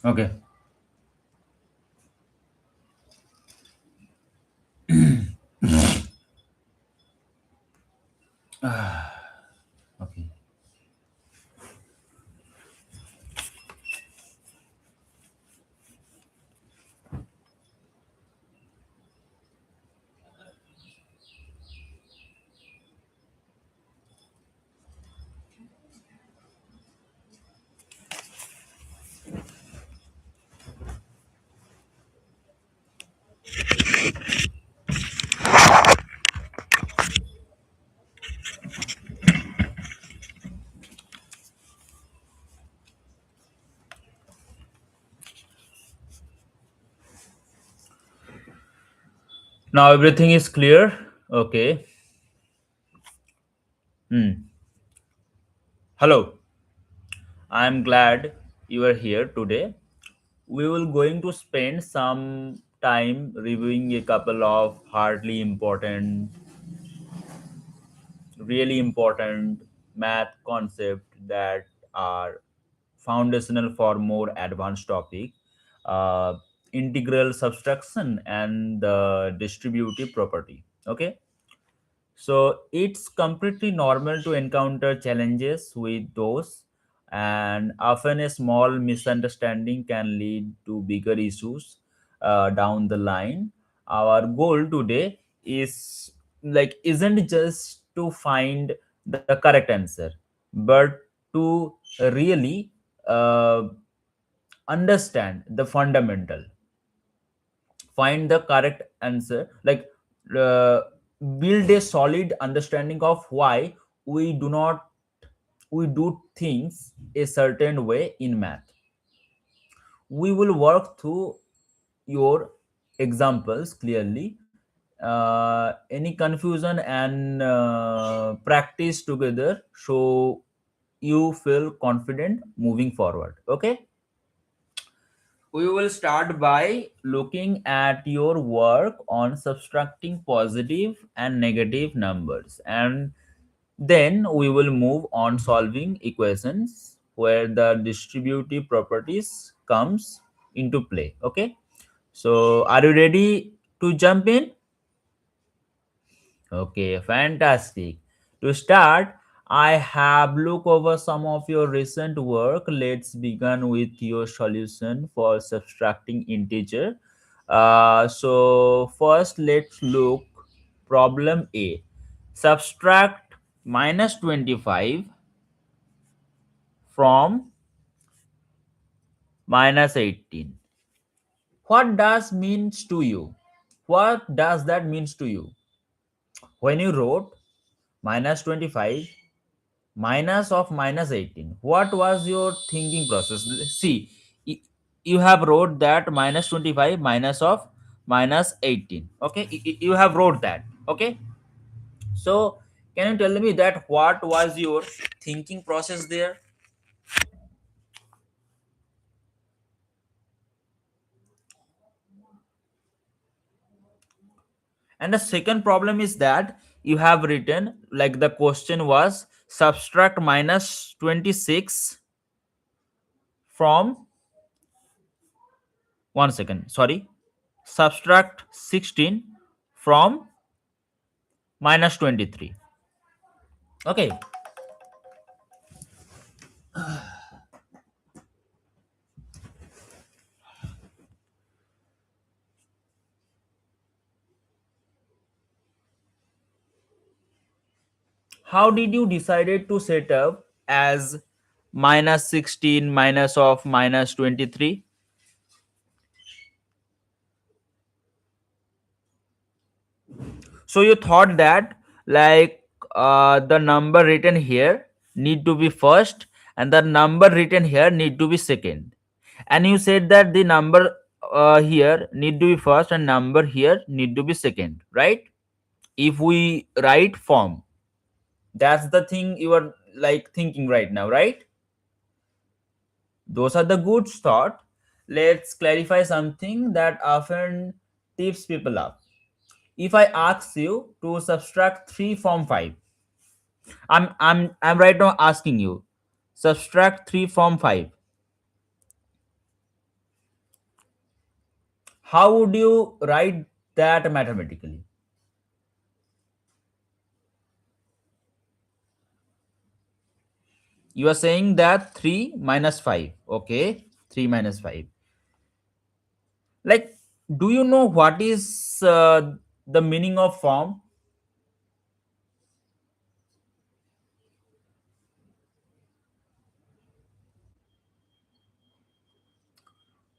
Okay. Okay. Now everything is clear. Okay. Hmm. Hello. I'm glad you are here today. We will going to spend some time reviewing a couple of hardly important, really important math concepts that are foundational for more advanced topic, uh, integral subtraction and the distributive property. Okay. So it's completely normal to encounter challenges with those, and often a small misunderstanding can lead to bigger issues down the line. Our goal today is isn't just to find the correct answer, but to really uh, understand the fundamental, find the correct answer, uh, build a solid understanding of why we do not we do things a certain way in math. We will work through your examples clearly, any confusion and practice together so you feel confident moving forward. Okay, we will start by looking at your work on subtracting positive and negative numbers, and then we will move on solving equations where the distributive properties comes into play. Okay, so are you ready to jump in? Okay, fantastic. To start, I have looked over some of your recent work. Let's begin with your solution for subtracting integer. So first, let's look problem A. Subtract minus 25 from minus 18. What does means to you? What does that means to you? When you wrote minus 25 minus of minus 18, what was your thinking process? See, y- you have wrote that minus 25 minus of minus 18. Okay, you have wrote that. Okay, so can you tell me that what was your thinking process there? And the second problem is that you have written, like the question was, subtract minus 26 from, one second, sorry, subtract 16 from minus 23. Okay, how did you decided to set up as minus 16 minus of minus 23? So you thought that, like, the number written here need to be first and the number written here need to be second, and you said that the number here need to be first and number here need to be second, right? If we write form, that's the thing you are like thinking right now, right? Those are the good thought. Let's clarify something that often tips people up. If I ask you to subtract 3 from 5, I'm right now asking you, subtract 3 from 5. How would you write that mathematically? You are saying that 3 minus 5. Okay, 3 minus 5. Like, do you know what is the meaning of form?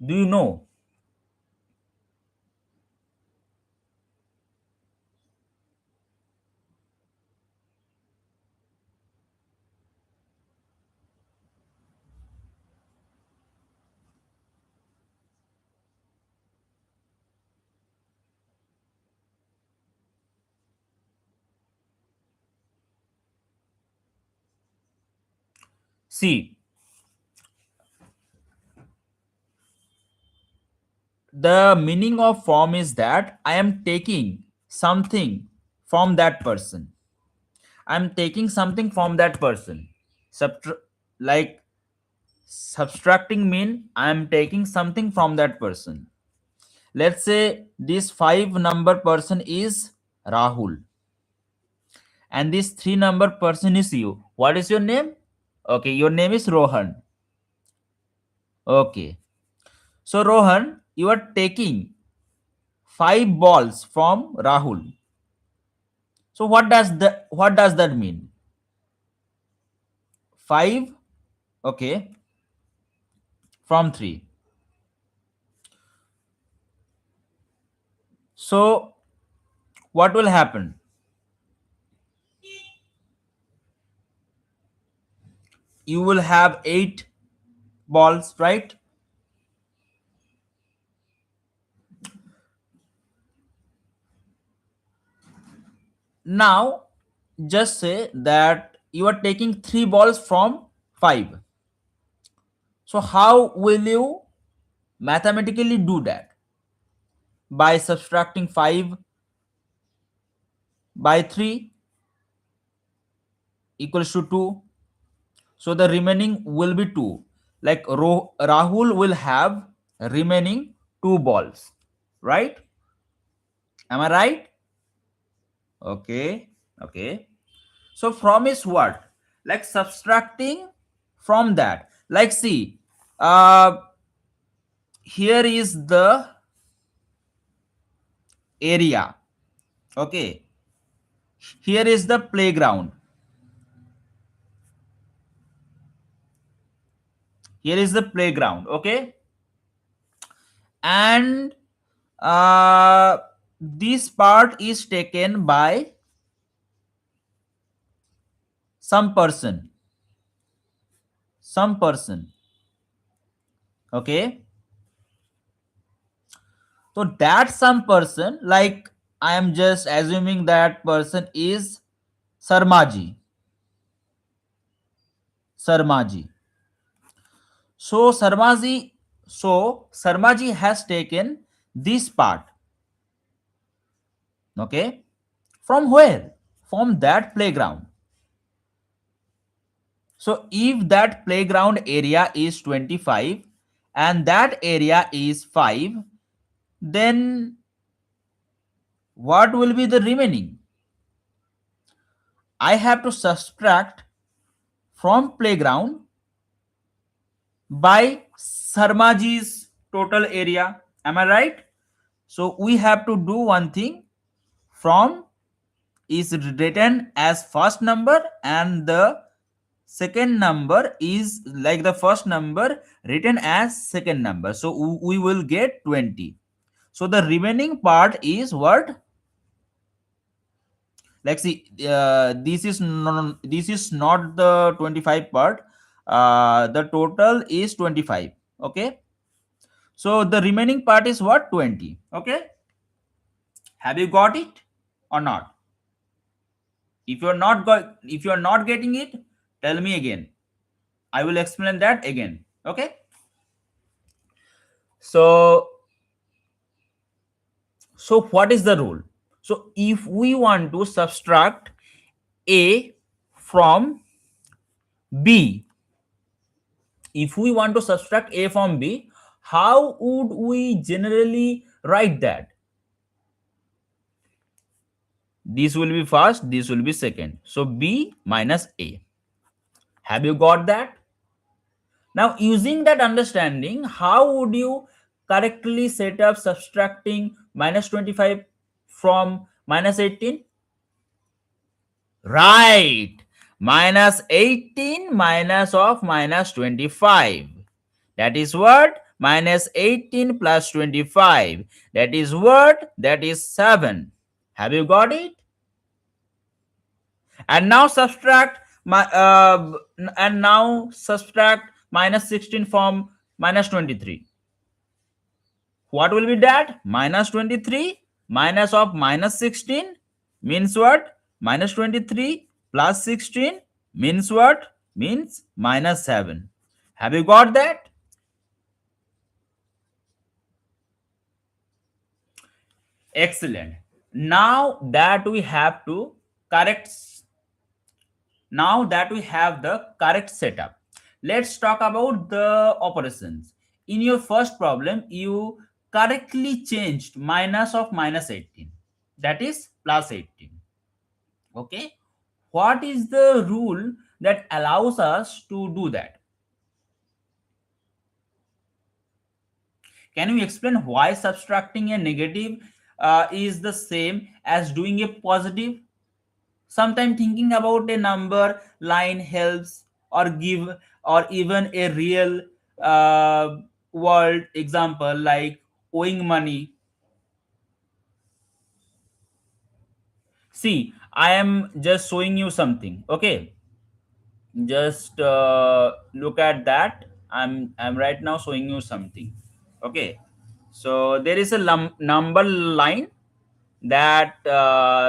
Do you know? See, the meaning of form is that I am taking something from that person. I'm taking something from that person. Like subtracting mean I'm taking something from that person. Let's say this 5 number person is Rahul, and this 3 number person is you. What is your name? Okay, your name is Rohan. Okay. So Rohan, you are taking 5 balls from Rahul. So what does that mean? 5, okay, from 3. So what will happen? You will have 8 balls, right? Now just say that you are taking 3 balls from 5. So how will you mathematically do that? By subtracting 5 by 3 equals to 2. So the remaining will be 2. Like Rahul will have remaining 2 balls. Right? Am I right? Okay. Okay. So from is what? Like subtracting from that. Like see, uh here is the area. Okay. Here is the playground. Here is the playground. Okay. And uh this part is taken by some person. Some person. Okay. So that some person, like I am just assuming that person is Sarmaji. Sarmaji. So Sarmaji has taken this part. Okay. From where? From that playground. So if that playground area is 25 and that area is 5, then what will be the remaining? I have to subtract from playground by Sarmaji's total area. Am I right? So we have to do one thing. From is written as first number and the second number is like the first number written as second number. So we will get 20. So the remaining part is what? Like see, this is not the 25 part. The total is 25. Okay. So the remaining part is what? 20. Okay. Have you got it or not? If you're not getting it, tell me again. I will explain that again. Okay. So what is the rule? So if we want to subtract A from B, if we want to subtract A from B, how would we generally Write that. This will be first, this will be second. So B minus A. Have you got that? Now, using that understanding, how would you correctly set up subtracting minus 25 from minus 18? Right. Minus 18 minus of minus 25. That is what? Minus 18 plus 25. That is what? That is 7. Have you got it? And now subtract minus 16 from minus 23. What will be that? Minus 23 minus of minus 16 means what? Minus 23 plus 16 means what? Means minus 7. Have you got that? Excellent. Now that we have to correct, now that we have the correct setup, let's talk about the operations. In your first problem, you correctly changed minus of minus 18. That is plus 18. Okay. What is the rule that allows us to do that? Can you explain why subtracting a negative is the same as doing a positive? Sometimes thinking about a number line helps, or give, or even a real uh, world example like owing money. See, I am just showing you something. Okay, just look at that. I'm right now showing you something. Okay, so there is a number line that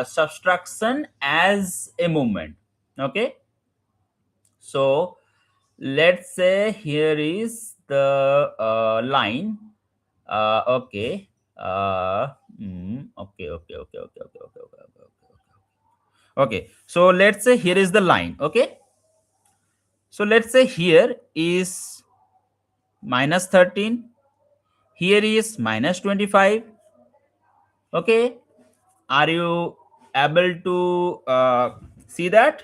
subtraction as a movement. Okay, so let's say here is the line. Okay. Okay, okay, okay, okay, okay, okay, okay, okay, okay. Okay, so let's say here is the line. Okay, so let's say here is minus 13, here is minus 25. Okay, are you able to see that?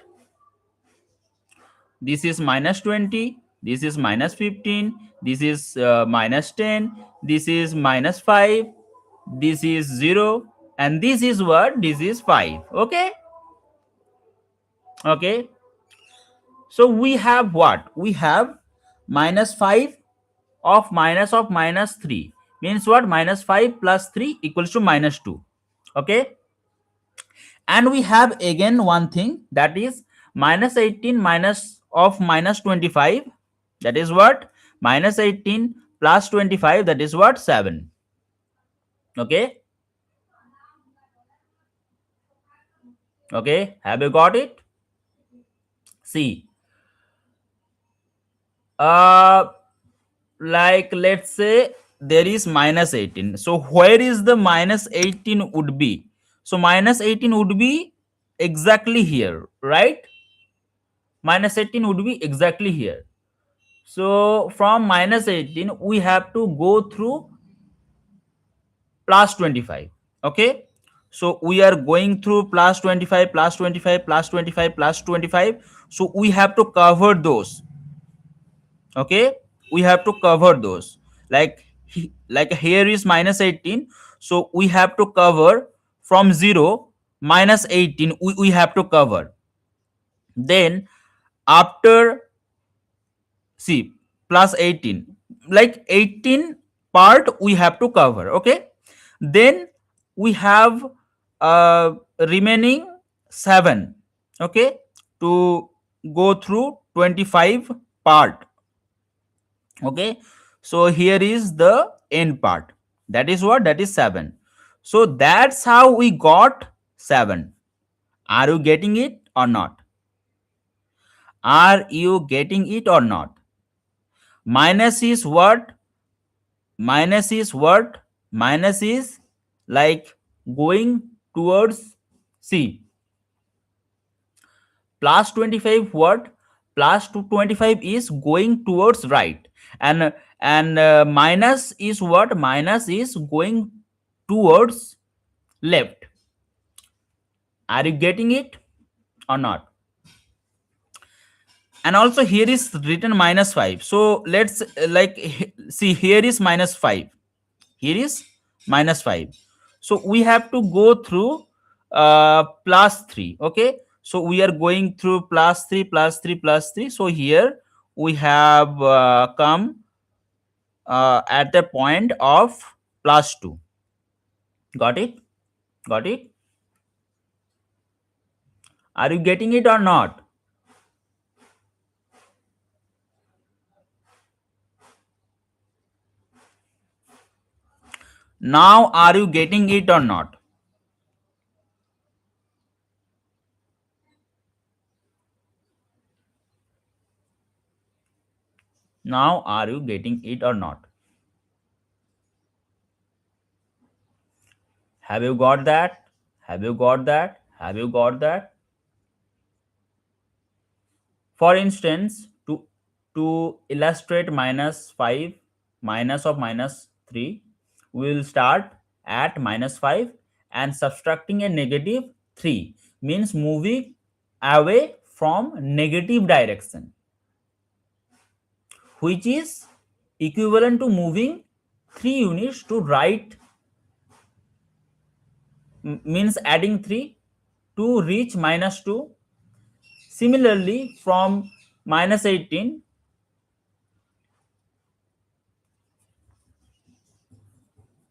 This is minus 20, this is minus 15, this is minus 10, this is minus 5, this is 0, and this is what? This is 5. Okay, okay. So we have what? We have minus 5 of minus 3 means what? Minus 5 plus 3 equals to minus 2. Okay, and we have again one thing, that is minus 18 minus of minus 25. That is what? Minus 18 plus 25, that is what? 7. Okay, okay, have you got it? See, uh like let's say there is minus 18, so where is the minus 18 would be? So minus 18 would be exactly here, right? Minus 18 would be exactly here. So from minus 18 we have to go through plus 25. Okay, so we are going through plus 25 plus 25 plus 25 plus 25, so we have to cover those. Okay, we have to cover those, like like here is minus 18, so we have to cover from 0 minus 18, we have to cover. Then after, see, plus 18, like 18 part we have to cover. Okay, then we have remaining 7. Okay, to go through 25 part. Okay, so here is the end part, that is what? That is 7. So that's how we got 7. Are you getting it or not? Are you getting it or not? Minus is what? Minus is what? Minus is like going towards, see, plus 25 what? Plus 25 is going towards right, and minus is what? Minus is going towards left. Are you getting it or not? And also here is written minus 5. So let's see, here is minus 5, here is minus 5. So we have to go through plus 3. Okay, so we are going through plus 3 plus 3 plus 3. So here we have come at the point of plus 2. Got it? Got it? Are you getting it or not? Now are you getting it or not? Now are you getting it or not? Have you got that? Have you got that? Have you got that? For instance, to illustrate minus 5, minus of minus 3, we will start at minus 5 and subtracting a negative 3, means moving away from negative direction, which is equivalent to moving 3 units to right, means adding 3 to reach minus 2. Similarly, from minus 18,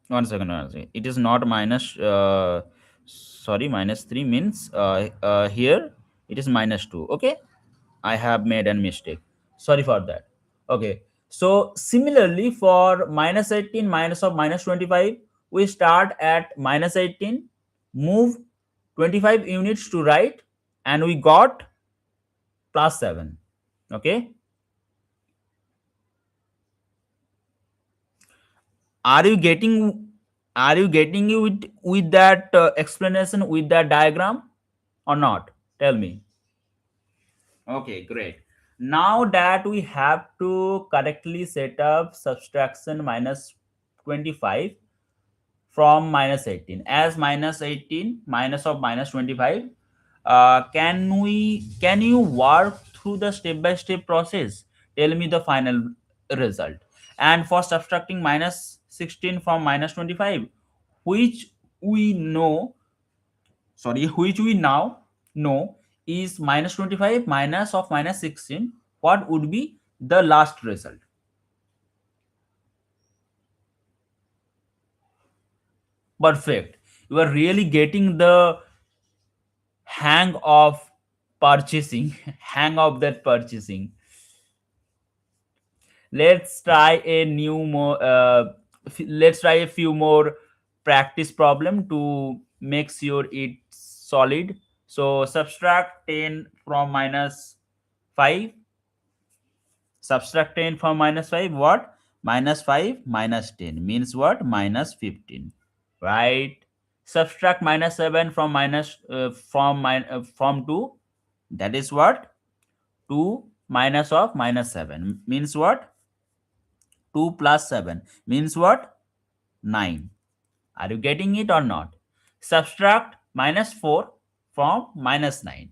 one second, it is not minus, sorry, minus 3 means here it is minus 2. Okay, I have made a mistake. Sorry for that. Okay, so similarly for minus 18 minus of minus 25, we start at minus 18, move 25 units to right, and we got plus 7. Okay, are you getting, are you getting it with that explanation, with that diagram or not? Tell me. Okay, great. Now that we have to correctly set up subtraction minus 25 from minus 18 as minus 18 minus of minus 25, can you work through the step by step process? Tell me the final result. And for subtracting minus 16 from minus 25, which we know, sorry, which we now know is minus 25 minus of minus 16, what would be the last result? Perfect. You are really getting the hang of purchasing, hang of that purchasing. Let's try a new more let's try a few more practice problem to make sure it's solid. So subtract 10 from minus 5. Subtract 10 from minus 5, what? Minus 5 minus 10 means what? Minus 15, right? Subtract minus 7 from from 2, that is what? 2 minus of minus 7 means what? 2 plus 7 means what? 9. Are you getting it or not? Subtract minus 4 from minus 9.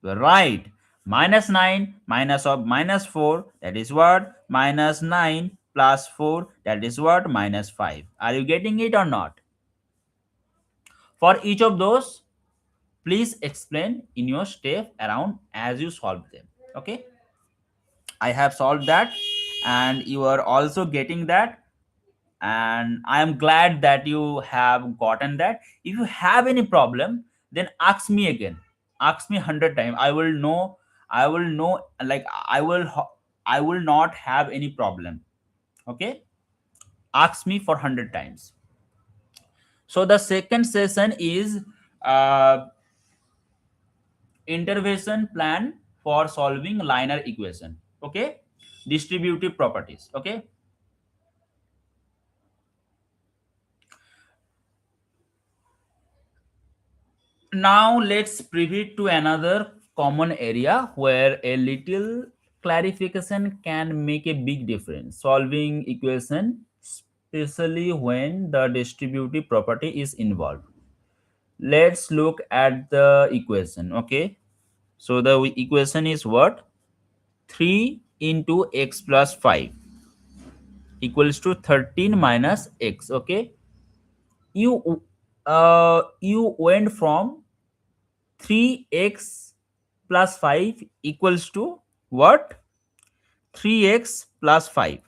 Right. Minus 9 minus of minus 4, that is what? Minus 9 plus 4, that is what? Minus 5. Are you getting it or not? For each of those, please explain in your step around as you solve them. Okay, I have solved that and you are also getting that, and I am glad that you have gotten that. If you have any problem, then ask me again. Ask me 100 times. I will know. I will know. Like I will not have any problem. Okay. Ask me for 100 times. So the second session is uh, intervention plan for solving linear equation. Okay. Distributive properties. Okay. Now let's pivot to another common area where a little clarification can make a big difference. Solving equations especially when the distributive property is involved. Let's look at the equation. Okay, so the equation is what? 3 into x plus 5 equals to 13 minus x. Okay, you went from 3x plus 5 equals to what? 3x plus 5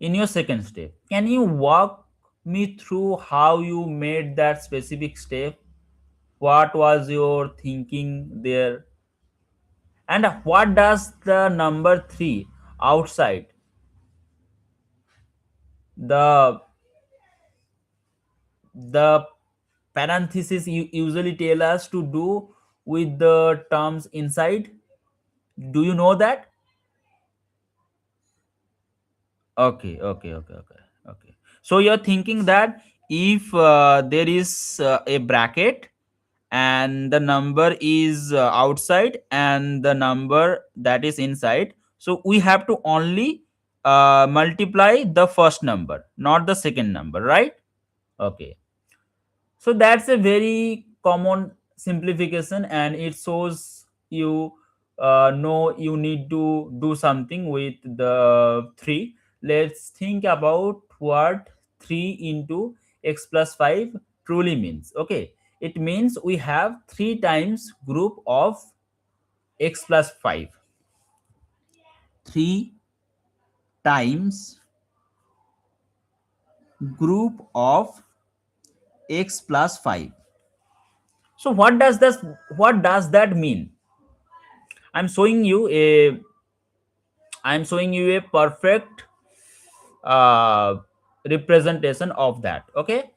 in your second step. Can you walk me through how you made that specific step? What was your thinking there? And what does the number 3 outside the the parenthesis you usually tell us to do with the terms inside? Do you know that? Okay. So you're thinking that if there is a bracket and the number is outside and the number that is inside, so we have to only multiply the first number, not the second number, right? Okay. So that's a very common simplification, and it shows you know you need to do something with the 3. Let's think about what 3 into x plus 5 truly means. Okay, it means we have 3 times group of x plus 5. 3 times group of x plus 5. So what does that mean? I'm showing you a I'm showing you a perfect uh, representation of that. Okay,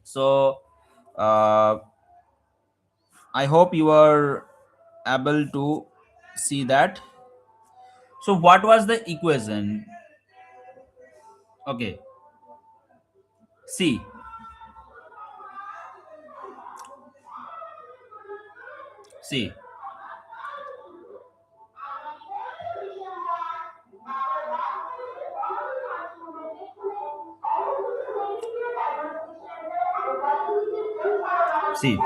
so uh, I hope you are able to see that. So what was the equation? Okay, see, see, see.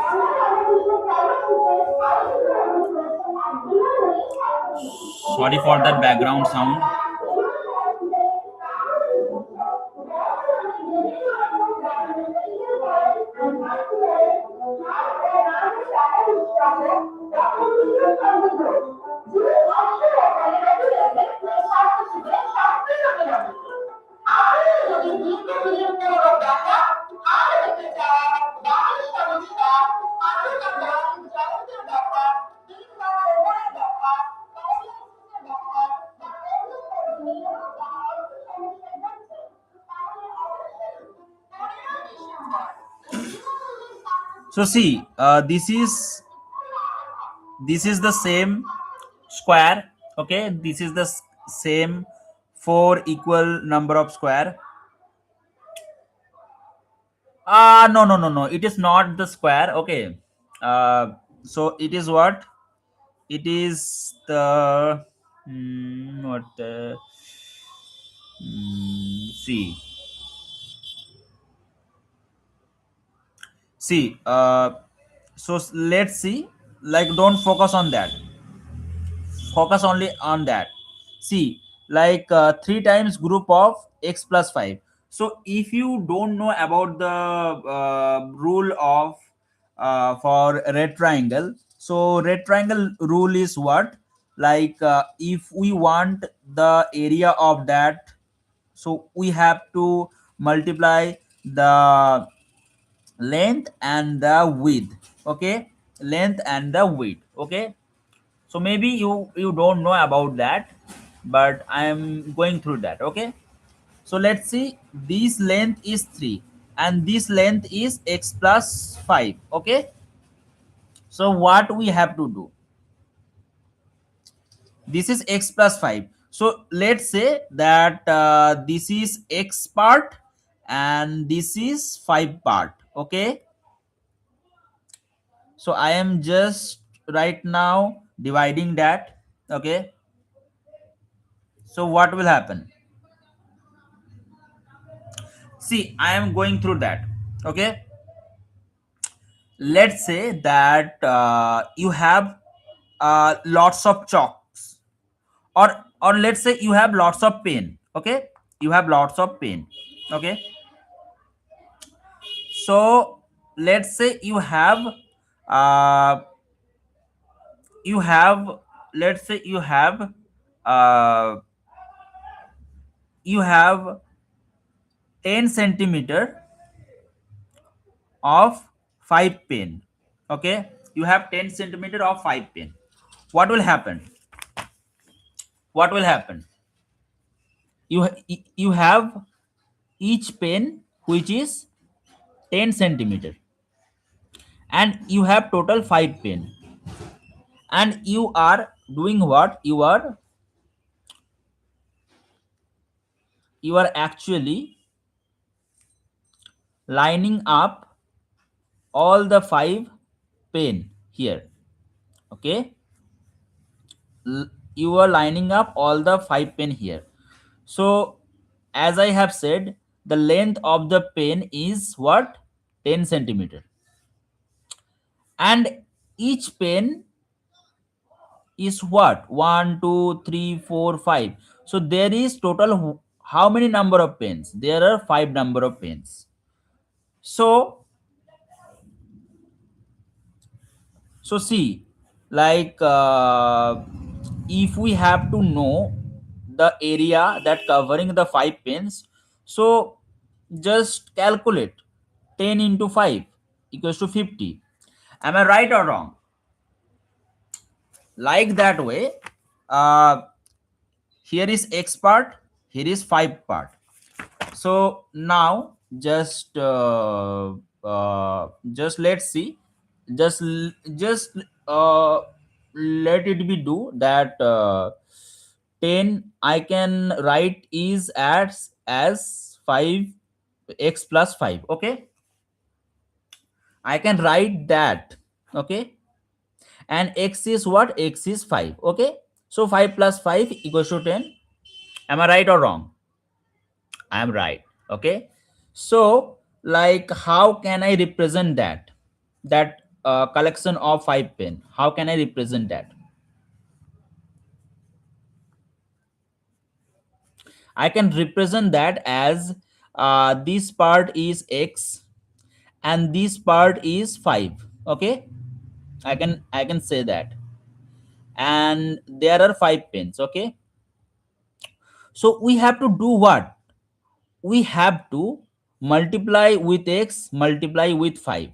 Sorry for that background sound. So see, this is the same square. Okay, this is the same 4 equal number of square. No. It is not the square. Okay. So it is what? It is the what? See, see. So let's see. Like, don't focus on that. Focus only on that. See, like 3 times group of x plus 5. So if you don't know about the rule of for red triangle, so red triangle rule is what? Like if we want the area of that, so we have to multiply the length and the width. Okay, length and the width. Okay, so maybe you don't know about that, but I am going through that. Okay, so let's see, this length is 3 and this length is x plus 5. Okay, so what we have to do, this is x plus 5. So let's say that this is x part and this is 5 part. Okay, so I am just right now dividing that. Okay, so what will happen? See, I am going through that. Okay, let's say that you have lots of chalks, or let's say you have lots of pen. Okay, you have lots of pen. Okay, so let's say uh you have let's say uh you have 10 centimeter of 5 pen. Okay, you have 10 centimeter of 5 pen. What will happen? What will happen? You have each pen which is 10 centimeter, and you have total 5 pen, and you are doing what? You are actually lining up all the 5 pen here. Okay, you are lining up all the 5 pen here. So as I have said, the length of the pen is what? 10 centimeter, and each pen is what? 1, 2, 3, 4, 5. So there is total how many number of pens? There are 5 number of pens. So see, like if we have to know the area that covering the 5 pens, so just calculate 10 into 5 equals to 50. Am I right or wrong? Like that way, uh, here is x part, here is 5 part. So now just let's see, just let it be do that 10 I can write is as 5 x plus 5. Okay, I can write that. Okay, and x is what? X is 5. Okay, so 5 plus 5 equals to 10. Am I right or wrong? I am right. Okay, so like how can I represent that collection of 5 pen? How can I represent that? I can represent that as this part is x and this part is 5. Okay, I can say that, and there are 5 pins. Okay, so we have to do what? We have to multiply with x, multiply with 5,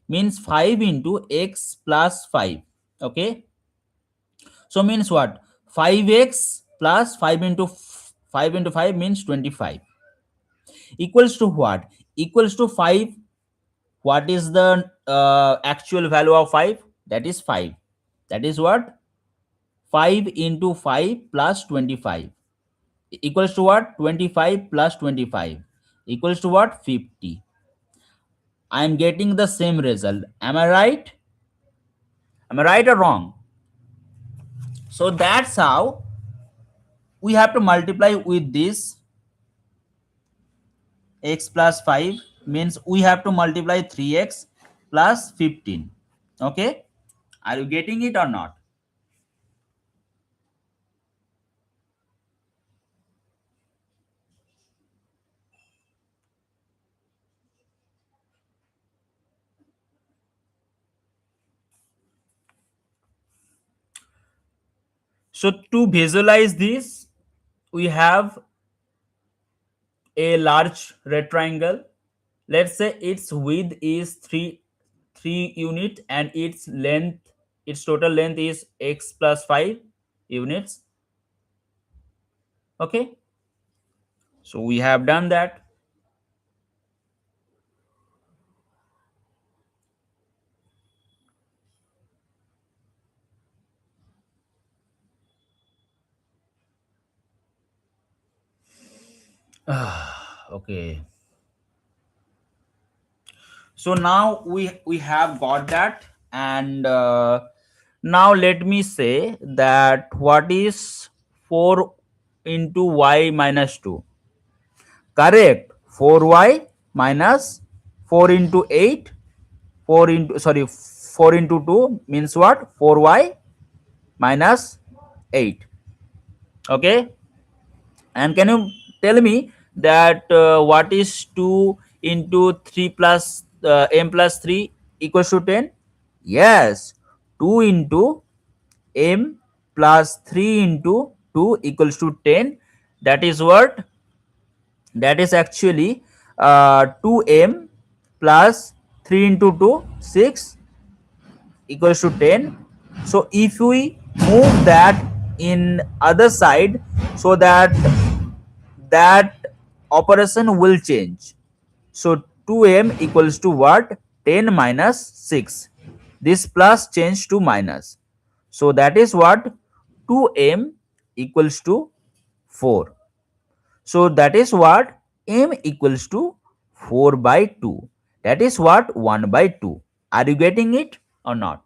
means 5 into x plus 5. Okay, so means what? 5x plus 5 into 5 into 5 means 25, equals to what? Equals to 5. What is the actual value of 5? That is 5. That is what? 5 into 5 plus 25 equals to what? 25 plus 25 equals to what? 50. I am getting the same result. Am I right? Am I right or wrong? So that's how we have to multiply with this x plus 5, means we have to multiply 3x plus 15. Okay, are you getting it or not? So to visualize this, we have a large rectangle. Let's say its width is 3 unit, and its total length is x plus 5 units. Okay, so we have done that. Okay, so now we have got that, and now let me say that what is 4 into y minus 2? Correct. 4y minus 4 into 8, 4 into, sorry, 4 into 2 means what? 4y minus 8. Okay, and can you tell me that what is 2 into 3 plus m plus 3 equals to 10? Yes, 2 into m plus 3 into 2 equals to 10. That is what? That is actually 2m plus 3 into 2, 6 equals to 10. So if we move that in other side, so that operation will change. So 2m equals to what? 10 minus 6. This plus change to minus. So that is what? 2m equals to 4. So that is what? M equals to 4 by 2. That is what? 1 by 2. Are you getting it or not?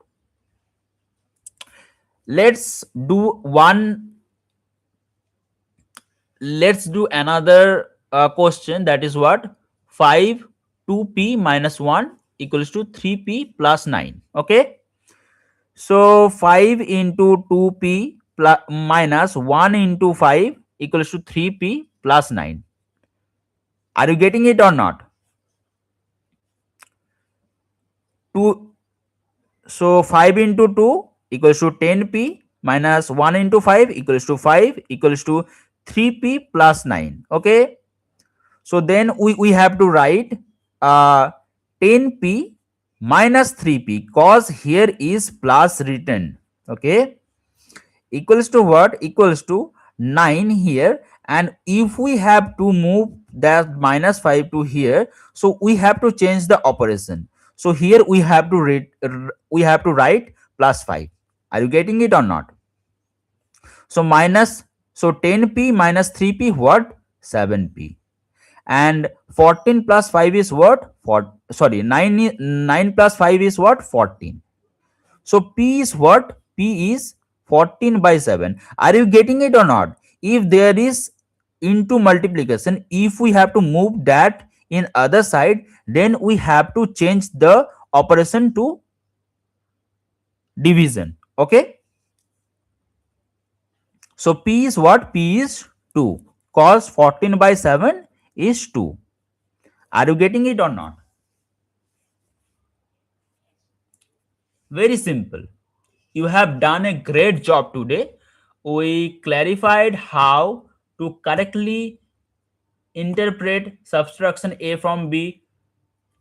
Let's do one. Let's do another question. That is what? 5 2p minus 1 equals to 3p plus 9. Okay. So 5 into 2p plus minus 1 into 5 equals to 3p plus 9. Are you getting it or not? 2. So 5 into 2 equals to 10p minus 1 into 5 equals to 5 equals to 3p plus 9. Okay. So then we have to write uh, 10p minus 3p, cause here is plus written. Okay. Equals to what? Equals to 9 here, and if we have to move that minus 5 to here, so we have to change the operation. So here we have to write plus 5. Are you getting it or not? So minus, so 10p minus 3p what? 7p. And 14 plus 5 is what? 4, sorry, 9 plus 5 is what? 14. So P is what? P is 14 by 7. Are you getting it or not? If there is into multiplication, if we have to move that in other side, then we have to change the operation to division. Okay. So P is what? P is 2. Cos 14 by 7 is 2. Are you getting it or not? Very simple. You have done a great job today. We clarified how to correctly interpret subtraction A from B,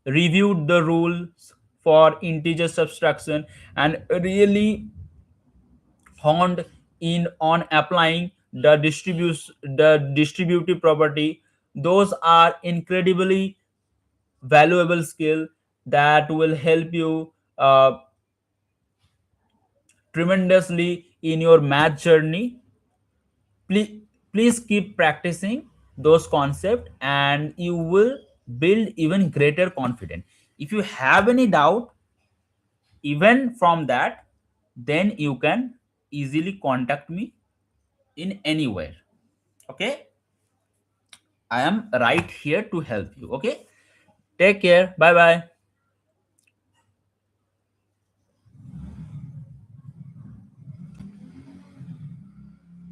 reviewed the rules for integer subtraction, and really honed in on applying the distributive property. Those are incredibly valuable skill that will help you tremendously in your math journey. Please keep practicing those concepts and you will build even greater confidence. If you have any doubt even from that, then you can easily contact me in anywhere. Okay, I am right here to help you. Okay, take care. Bye bye.